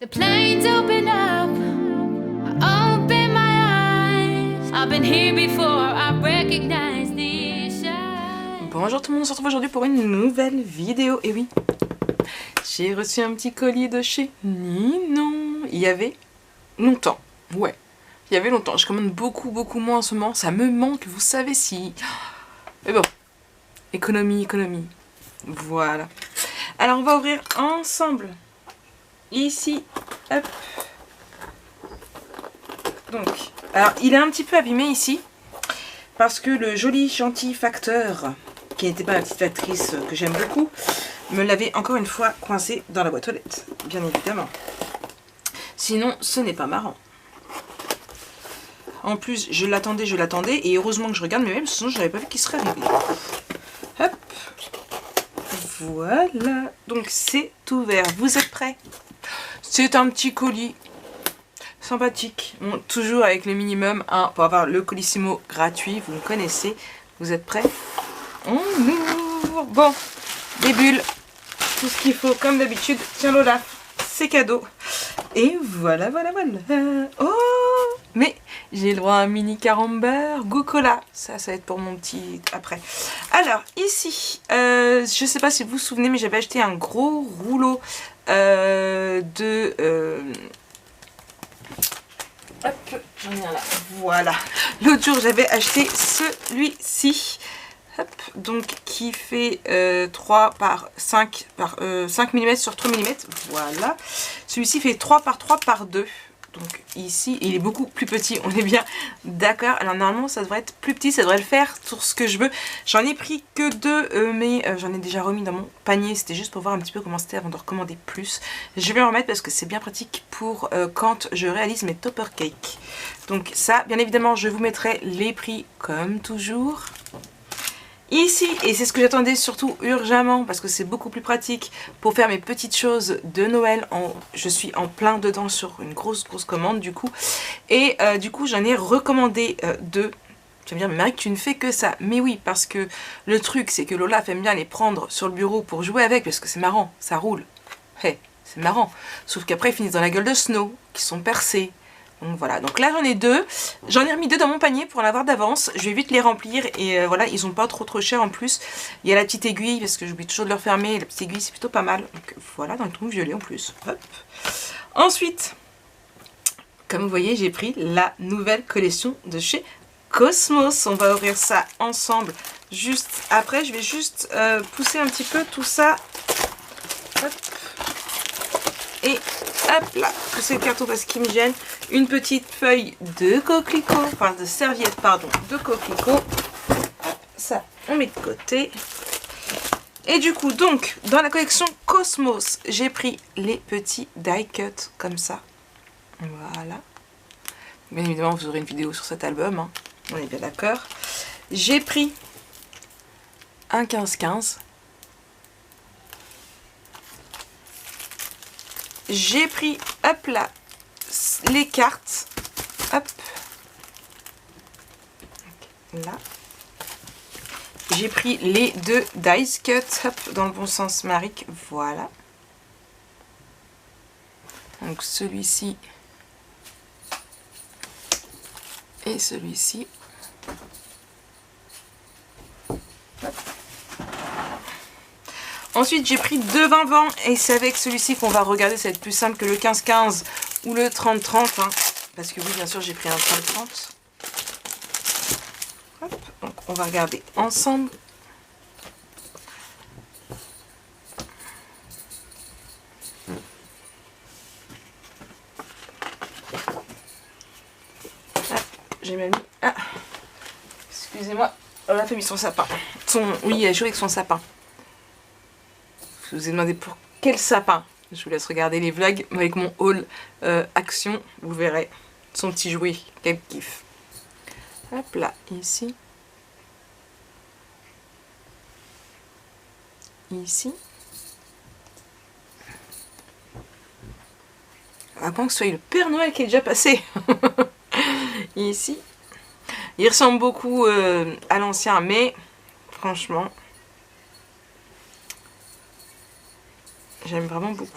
The planes open up, I open my eyes. I've been here before, I recognize these eyes. Bonjour tout le monde, on se retrouve aujourd'hui pour une nouvelle vidéo. Et oui, j'ai reçu un petit colis de chez Ninon. Il y avait longtemps, ouais. Il y avait longtemps, je commande beaucoup moins en ce moment. Ça me manque, vous savez si... Mais bon, économie. Voilà. Alors on va ouvrir ensemble. Ici, hop. Donc, alors il est un petit peu abîmé ici. Parce que le joli gentil facteur, qui n'était pas la petite factrice que j'aime beaucoup, me l'avait encore une fois coincé dans la boîte aux lettres, bien évidemment. Sinon, ce n'est pas marrant. En plus, je l'attendais, et heureusement que je regarde mes mails, sinon je n'avais pas vu qu'il serait arrivé. Hop. Voilà. Donc c'est ouvert. Vous êtes prêts? C'est un petit colis sympathique. Bon, toujours avec le minimum pour avoir le Colissimo gratuit. Vous le connaissez. Vous êtes prêts? On ouvre. Bon, des bulles. Tout ce qu'il faut comme d'habitude. Tiens Lola, c'est cadeau. Et voilà. Oh, mais j'ai le droit à un mini camembert goût cola. Ça va être pour mon petit après. Alors ici, je sais pas si vous vous souvenez, mais j'avais acheté un gros rouleau hop, j'en ai un là. Voilà. L'autre jour, j'avais acheté celui-ci. Hop, donc qui fait 3 par 5 mm sur 3 mm. Voilà. Celui-ci fait 3 par 3 par 2. Donc ici, il est beaucoup plus petit, on est bien d'accord. Alors normalement, ça devrait être plus petit, ça devrait le faire sur ce que je veux. J'en ai pris que 2, mais j'en ai déjà remis dans mon panier. C'était juste pour voir un petit peu comment c'était avant de recommander plus. Je vais en remettre parce que c'est bien pratique pour quand je réalise mes topper cakes. Donc ça, bien évidemment, je vous mettrai les prix comme toujours. Ici, et c'est ce que j'attendais surtout urgemment parce que c'est beaucoup plus pratique pour faire mes petites choses de Noël. Je suis en plein dedans sur une grosse commande du coup. Et du coup j'en ai recommandé 2. Tu vas me dire, mais Marie, tu ne fais que ça. Mais oui, parce que le truc c'est que Lola aime bien les prendre sur le bureau pour jouer avec parce que c'est marrant, ça roule. Hey, c'est marrant. Sauf qu'après ils finissent dans la gueule de Snow, qui sont percés. Donc voilà, donc là j'en ai 2, j'en ai remis 2 dans mon panier pour en avoir d'avance, je vais vite les remplir et voilà, ils sont pas trop chers en plus. Il y a la petite aiguille parce que j'oublie toujours de le refermer, la petite aiguille c'est plutôt pas mal, donc voilà, dans le ton violet en plus. Hop. Ensuite, comme vous voyez, j'ai pris la nouvelle collection de chez Cosmos, on va ouvrir ça ensemble juste après. Je vais juste pousser un petit peu tout ça. Hop. Et hop là, pousser le carton parce qu'il me gêne. Une petite feuille de coquelicot, enfin de serviette, pardon, de coquelicot. Hop, ça, on met de côté. Et du coup, donc, dans la collection Cosmos, j'ai pris les petits die cut comme ça. Voilà. Bien évidemment, vous aurez une vidéo sur cet album, hein. On est bien d'accord. J'ai pris un 15-15. J'ai pris, hop là, les cartes, hop, là. J'ai pris les 2 dice cut, hop, dans le bon sens Maric, voilà. Donc celui-ci et celui-ci. Ensuite, j'ai pris 2 20-20 et c'est avec celui-ci qu'on va regarder. Ça va être plus simple que le 15-15 ou le 30-30. Hein, parce que oui, bien sûr, j'ai pris un 30-30. Donc, on va regarder ensemble. Ah, j'ai même mis... Ah, excusez-moi. Elle a fait mis son sapin. Oui, elle joue avec son sapin. Je vous ai demandé pour quel sapin. Je vous laisse regarder les vlogs avec mon haul action. Vous verrez son petit jouet. Quel kiff. Hop là, ici. Ici. À moins que ce soit le Père Noël qui est déjà passé. Ici. Il ressemble beaucoup à l'ancien, mais franchement... J'aime vraiment beaucoup.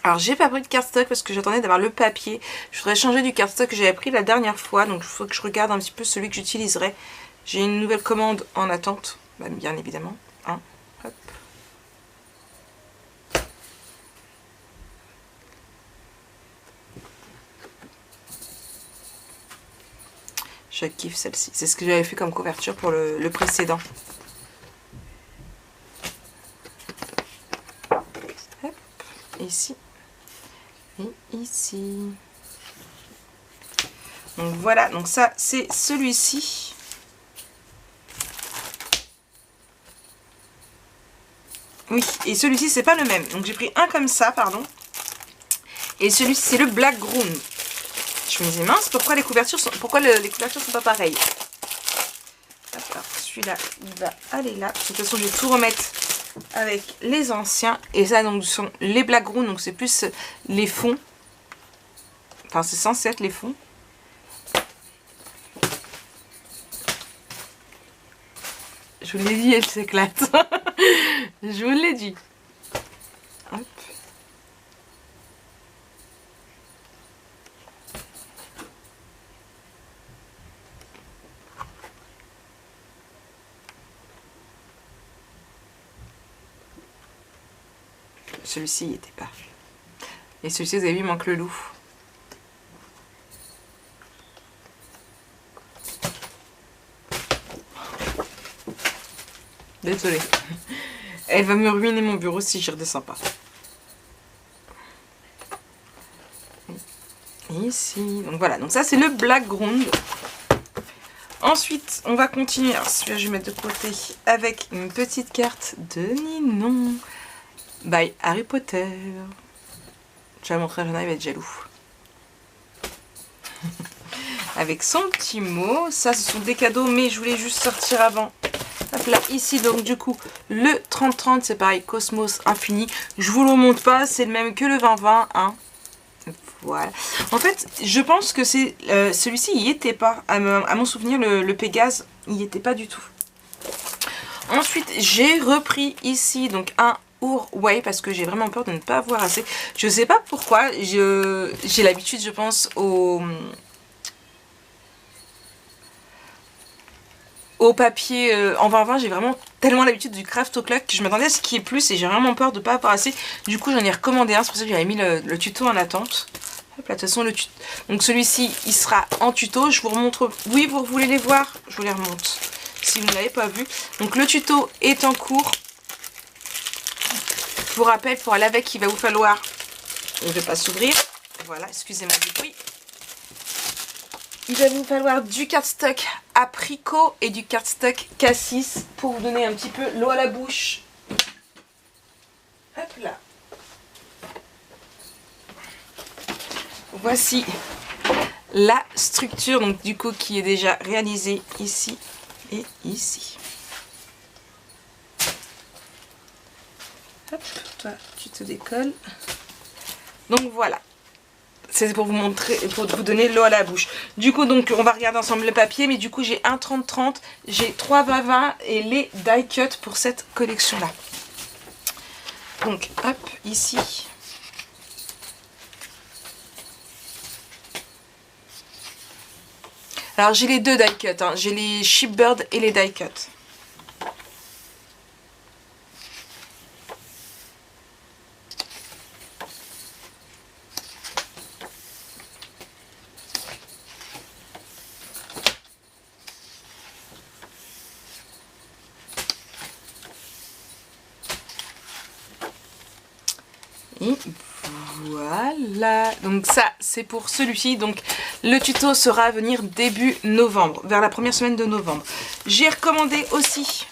Alors j'ai pas pris de cardstock parce que j'attendais d'avoir le papier. Je voudrais changer du cardstock que j'avais pris la dernière fois. Donc il faut que je regarde un petit peu celui que j'utiliserai. J'ai une nouvelle commande en attente, bah, bien évidemment. Hein. Hop. Je kiffe celle-ci. C'est ce que j'avais fait comme couverture pour le précédent. Hop. Ici. Et ici. Donc voilà, donc ça c'est celui-ci. Oui, et celui-ci c'est pas le même. Donc j'ai pris un comme ça, pardon. Et celui-ci c'est le Black Ground. Je me disais mince, pourquoi les couvertures sont pas pareilles. Alors celui-là il va aller là. De toute façon je vais tout remettre avec les anciens. Et ça donc sont les Black Ground, donc c'est plus les fonds. Enfin c'est censé être les fonds. Je vous l'ai dit, elle s'éclate. Je vous l'ai dit. Hop. Celui-ci, il n'y était pas. Et celui-ci, vous avez vu, il manque le loup. Désolée. Elle va me ruiner mon bureau si je redescends pas. Ici. Donc voilà. Donc ça, c'est le Black Ground. Ensuite, on va continuer. Alors celui-là, je vais mettre de côté avec une petite carte de Ninon. By Harry Potter. Je vais la montrer à Jana, il va être jaloux. Avec son petit mot. Ça, ce sont des cadeaux, mais je voulais juste sortir avant. Hop là, ici, donc du coup, le 30-30, c'est pareil, Cosmos Infini. Je vous le remonte pas, c'est le même que le 20-20. Hein. Voilà. En fait, je pense que c'est celui-ci, il n'y était pas. À mon souvenir, le Pégase, il n'y était pas du tout. Ensuite, j'ai repris ici, donc un Way parce que j'ai vraiment peur de ne pas avoir assez. Je sais pas pourquoi, j'ai l'habitude, je pense, au papier en 20-20, j'ai vraiment tellement l'habitude du Craft O'Clock que je m'attendais à ce qu'il y ait plus et j'ai vraiment peur de ne pas avoir assez. Du coup, j'en ai recommandé un, c'est pour ça que j'avais mis le tuto en attente. Hop là, de toute façon, donc celui-ci, il sera en tuto. Je vous remontre. Oui, vous voulez les voir? Je vous les remonte si vous ne l'avez pas vu. Donc le tuto est en cours. Je vous rappelle, pour aller avec, il va vous falloir... Il ne veut pas s'ouvrir. Voilà, excusez-moi du bruit. Il va vous falloir du cardstock apricot et du cardstock cassis pour vous donner un petit peu l'eau à la bouche. Hop là. Voici la structure, donc du coup, qui est déjà réalisée ici et ici. Hop, toi, tu te décolles. Donc voilà. C'est pour vous montrer, pour vous donner l'eau à la bouche. Du coup, donc, on va regarder ensemble le papier. Mais du coup, j'ai un 30-30, j'ai 3 20-20 et les die cut pour cette collection-là. Donc, hop, ici. Alors, j'ai les deux die cut. Hein. J'ai les Shipbird et les die cut. Et voilà, donc ça c'est pour celui-ci. Donc le tuto sera à venir début novembre, vers la première semaine de novembre. J'ai recommandé aussi,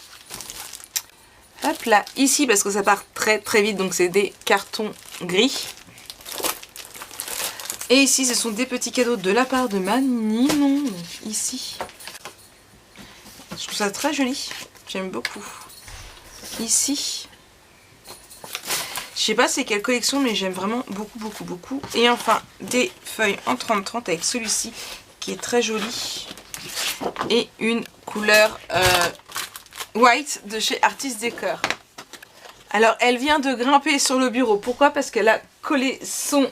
hop là, ici parce que ça part très très vite, donc c'est des cartons gris. Et ici ce sont des petits cadeaux de la part de ma Ninon, donc ici. Je trouve ça très joli, j'aime beaucoup. Ici. Je sais pas c'est quelle collection, mais j'aime vraiment beaucoup, beaucoup, beaucoup. Et enfin, des feuilles en 30-30 avec celui-ci qui est très joli. Et une couleur white de chez Artist Decor. Alors, elle vient de grimper sur le bureau. Pourquoi? Parce qu'elle a coller son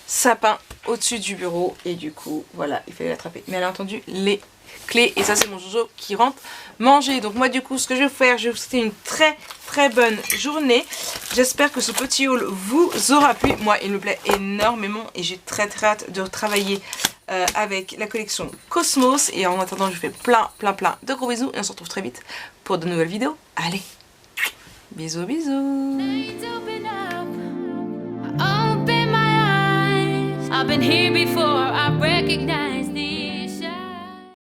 sapin au-dessus du bureau et du coup voilà, il fallait l'attraper. Mais elle a entendu les clés et ça c'est mon Jojo qui rentre manger. Donc moi du coup ce que je vais faire, je vais vous souhaiter une très bonne journée. J'espère que ce petit haul vous aura plu. Moi il me plaît énormément et j'ai très hâte de travailler avec la collection Cosmos. Et en attendant je vous fais plein de gros bisous et on se retrouve très vite pour de nouvelles vidéos. Allez, bisous. Nights open up, I open my eyes. I've been here before, I recognize